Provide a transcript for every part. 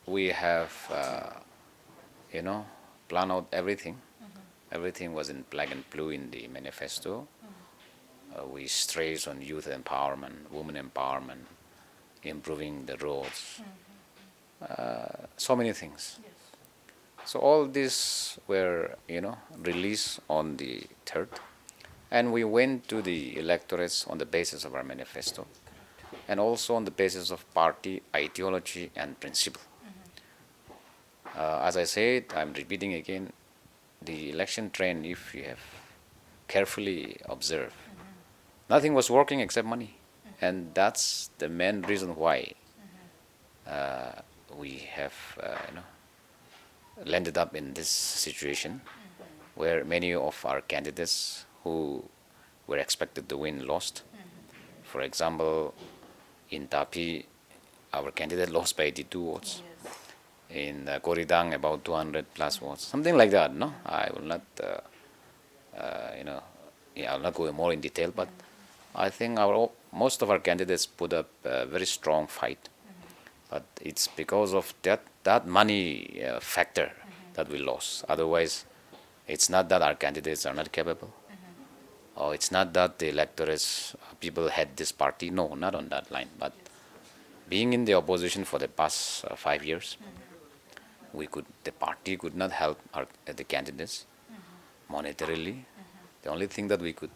we have, planned out everything. Everything was in black and blue in the manifesto. We stress on youth empowerment, women empowerment, improving the roads, so many things. So all these were, released on the 3rd, and we went to the electorates on the basis of our manifesto, and also on the basis of party ideology and principle. As I said, I'm repeating again, the election trend, if you have carefully observed, nothing was working except money. And that's the main reason why we have landed up in this situation where many of our candidates who were expected to win lost. For example, in Tapi, our candidate lost by 82 votes. In Koridang, about 200 plus votes, something like that. No, I will not, I'll not go more in detail, but I think most of our candidates put up a very strong fight. But it's because of that money factor that we lost. Otherwise, it's not that our candidates are not capable, or it's not that the electorates people had this party. No, not on that line. But being in the opposition for the past 5 years, the party could not help the candidates monetarily. The only thing that we could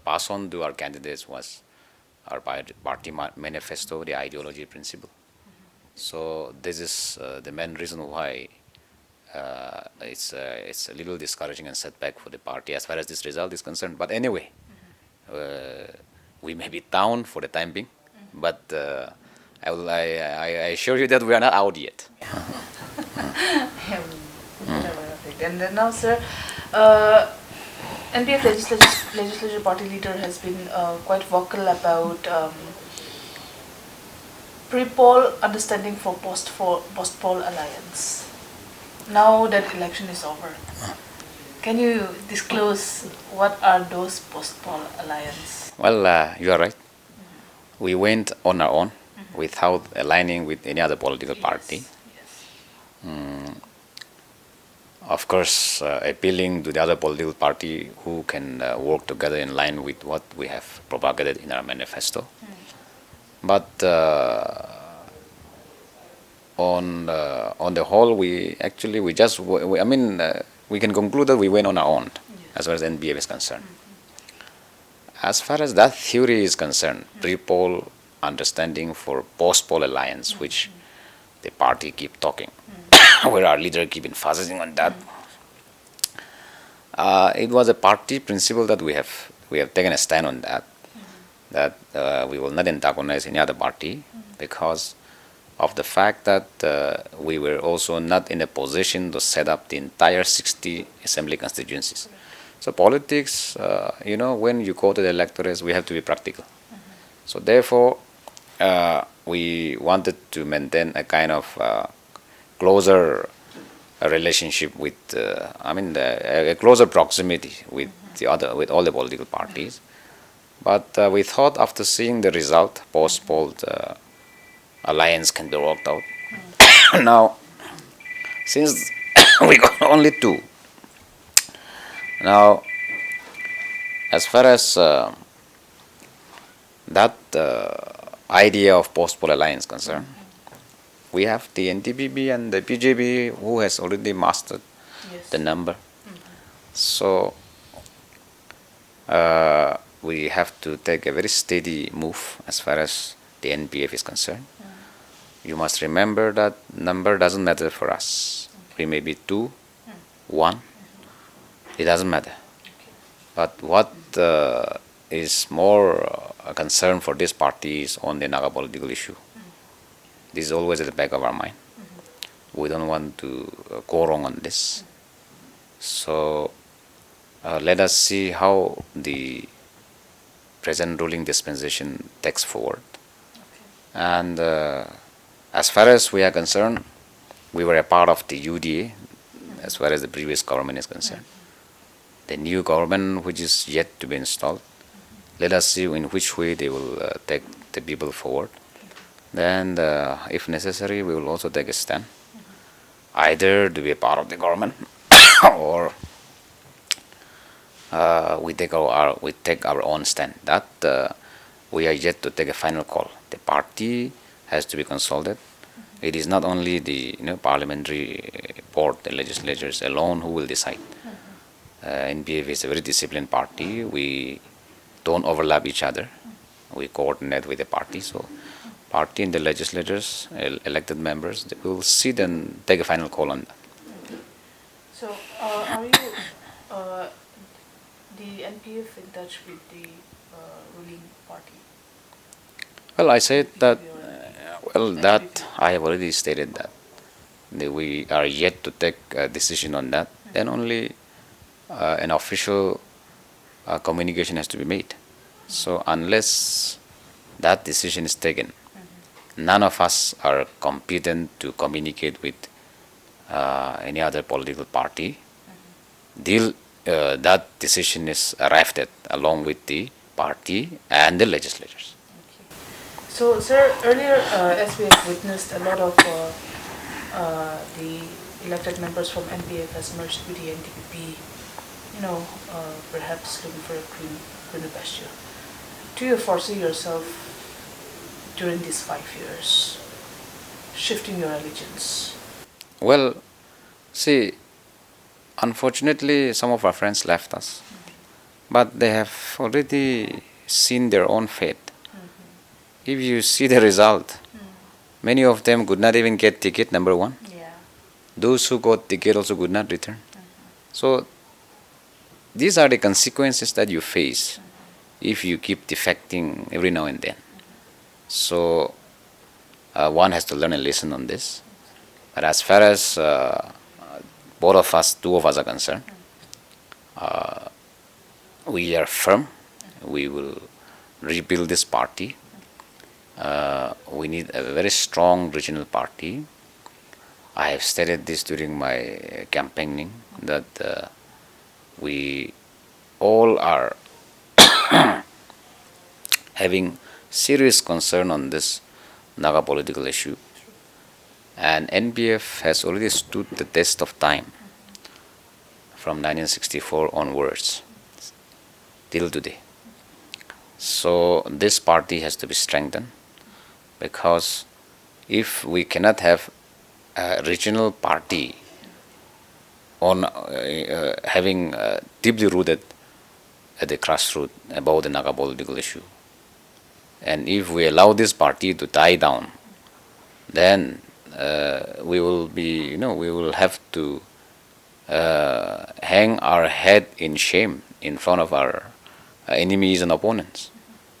pass on to our candidates was our party manifesto, the ideology principle. So this is the main reason why it's a little discouraging and setback for the party as far as this result is concerned. But anyway, we may be down for the time being, but I assure you that we are not out yet. And then now, sir, NPF legislature party leader has been quite vocal about pre-poll understanding for post-poll alliance. Now that election is over, can you disclose what are those post-poll alliance? Well, you are right. We went on our own without aligning with any other political party. Of course, appealing to the other political party who can work together in line with what we have propagated in our manifesto. But on the whole, we can conclude that we went on our own as far as NPF is concerned. As far as that theory is concerned, pre-poll understanding for post-poll alliance, which the party keep talking, where our leader keep emphasizing on that. It was a party principle that we have taken a stand on that we will not antagonize any other party because of the fact that we were also not in a position to set up the entire 60 assembly constituencies. So politics, when you go to the electorates, we have to be practical. So therefore, we wanted to maintain a kind of closer relationship with, a closer proximity with all the political parties. But we thought after seeing the result, post-poll alliance can be worked out. Now, since we got only two, now as far as that idea of post-poll alliance concerned, we have the NTPB and the BJP who has already mastered the number. So we have to take a very steady move as far as the NPF is concerned. You must remember that number doesn't matter for us. We may be 2, 1, it doesn't matter. But what is more a concern for this party is on the Naga political issue. This is always at the back of our mind. We don't want to go wrong on this. So let us see how the present ruling dispensation takes forward. And as far as we are concerned, we were a part of the UDA as far as the previous government is concerned. The new government, which is yet to be installed, let us see in which way they will take the people forward. Then, if necessary, we will also take a stand either to be a part of the government or we take our own stand. That we are yet to take a final call. The party has to be consulted. It is not only the parliamentary board, the legislatures alone who will decide. NPF is a very disciplined party. We don't overlap each other. We coordinate with the party. So, party and the legislators, elected members, they will sit and take a final call on that. So, are you the NPF in touch with the ruling party? Well, I said that. Your That I have already stated that we are yet to take a decision on that. Then only an official communication has to be made. So unless that decision is taken, none of us are competent to communicate with any other political party till that decision is arrived at along with the party and the legislators. So, sir, earlier, as we have witnessed, a lot of the elected members from NPF has merged with the NTPP, perhaps looking for a greener pasture. Do you foresee yourself during these 5 years shifting your allegiance? Well, see, unfortunately, some of our friends left us, but they have already seen their own fate. If you see the result, many of them could not even get ticket, number one. Yeah. Those who got ticket also could not return. So these are the consequences that you face if you keep defecting every now and then. So one has to learn a lesson on this. But as far as both of us, two of us are concerned, we are firm. We will rebuild this party. We need a very strong regional party. I have stated this during my campaigning that we all are having serious concern on this Naga political issue, and NPF has already stood the test of time from 1964 onwards till today. So this party has to be strengthened, because if we cannot have a regional party on having deeply rooted at the grassroots about the Naga political issue, and if we allow this party to die down, then we will be, we will have to hang our head in shame in front of our enemies and opponents.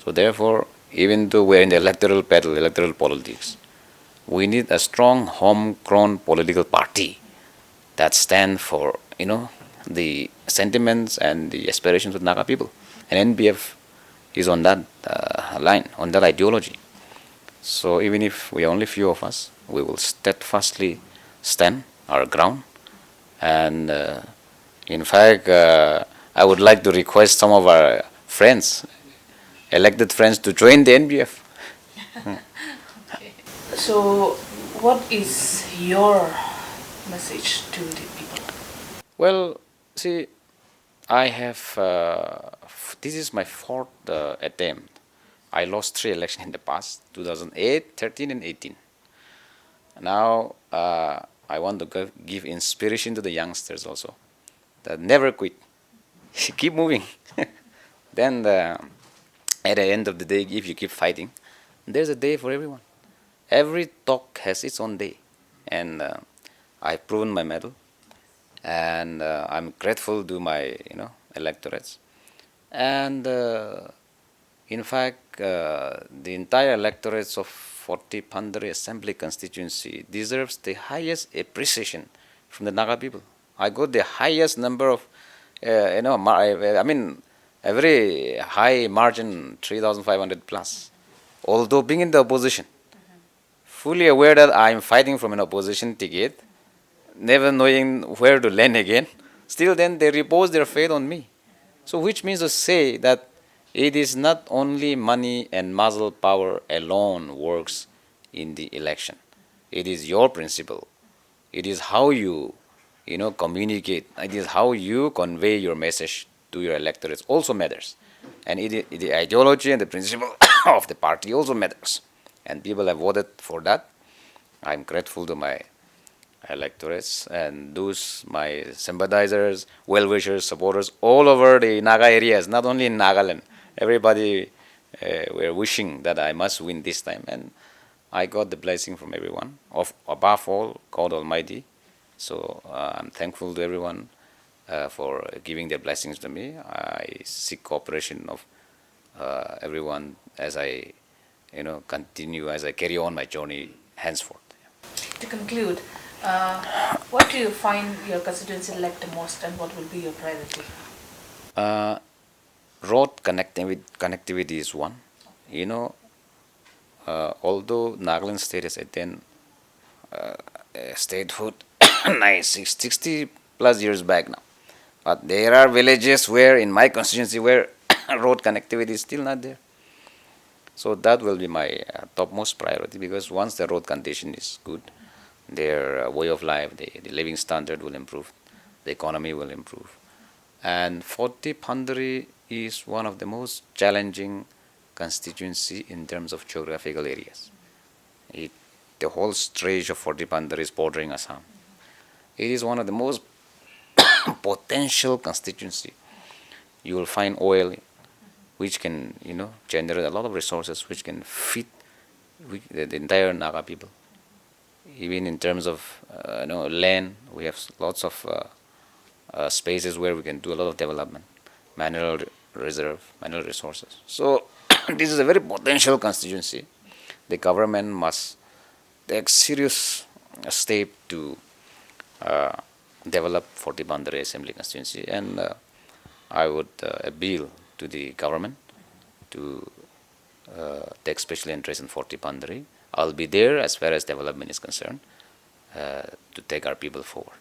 So therefore, even though we're in the electoral battle, electoral politics, we need a strong homegrown political party that stands for, the sentiments and the aspirations of Naga people. And NPF is on that line, on that ideology. So even if we are only few of us, we will steadfastly stand our ground. And in fact, I would like to request some of our friends, elected friends, to join the NPF. Okay. So, what is your message to the people? Well, see, I have, this is my fourth attempt. I lost 3 elections in the past, 2008, 13 and 18. Now, I want to give inspiration to the youngsters also, that never quit. Keep moving. Then at the end of the day, if you keep fighting, there's a day for everyone. Every talk has its own day. And I've proven my mettle. And I'm grateful to my electorates. And in fact, the entire electorates of 40 Pandari Assembly constituency deserves the highest appreciation from the Naga people. I got the highest number of, I mean, a very high margin, 3,500 plus. Although being in the opposition, fully aware that I am fighting from an opposition ticket, never knowing where to land again, still then they repose their faith on me. So which means to say that it is not only money and muscle power alone works in the election. It is your principle, It is how you, communicate. It is how you convey your message to your electorates also matters, and the ideology and the principle of the party also matters, and people have voted for that. I'm grateful to my electorates and those my sympathizers, well-wishers, supporters all over the Naga areas, not only in Nagaland. Everybody were wishing that I must win this time, and I got the blessing from everyone. Of above all, God Almighty. So I'm thankful to everyone for giving their blessings to me. I seek cooperation of everyone as I, continue as I carry on my journey henceforth. To conclude, what do you find your constituency lack the most, and what will be your priority? Uh, Road connectivity is one. You know, although Nagaland state has attained statehood 60 plus years back now, but there are villages where in my constituency where road connectivity is still not there. So that will be my topmost priority, because once the road condition is good, their way of life, the living standard will improve, the economy will improve. And Forty Pandari is one of the most challenging constituency in terms of geographical areas. It, the whole stretch of Forty Pandari is bordering Assam. It is one of the most potential constituency. You will find oil, which can generate a lot of resources, which can feed the entire Naga people. Even in terms of land, we have lots of spaces where we can do a lot of development, mineral reserve, mineral resources. So this is a very potential constituency. The government must take serious step to develop Forty Bandare Assembly constituency, and I would appeal to the government to take special interest in Forty Bandare. I'll be there as far as development is concerned to take our people forward.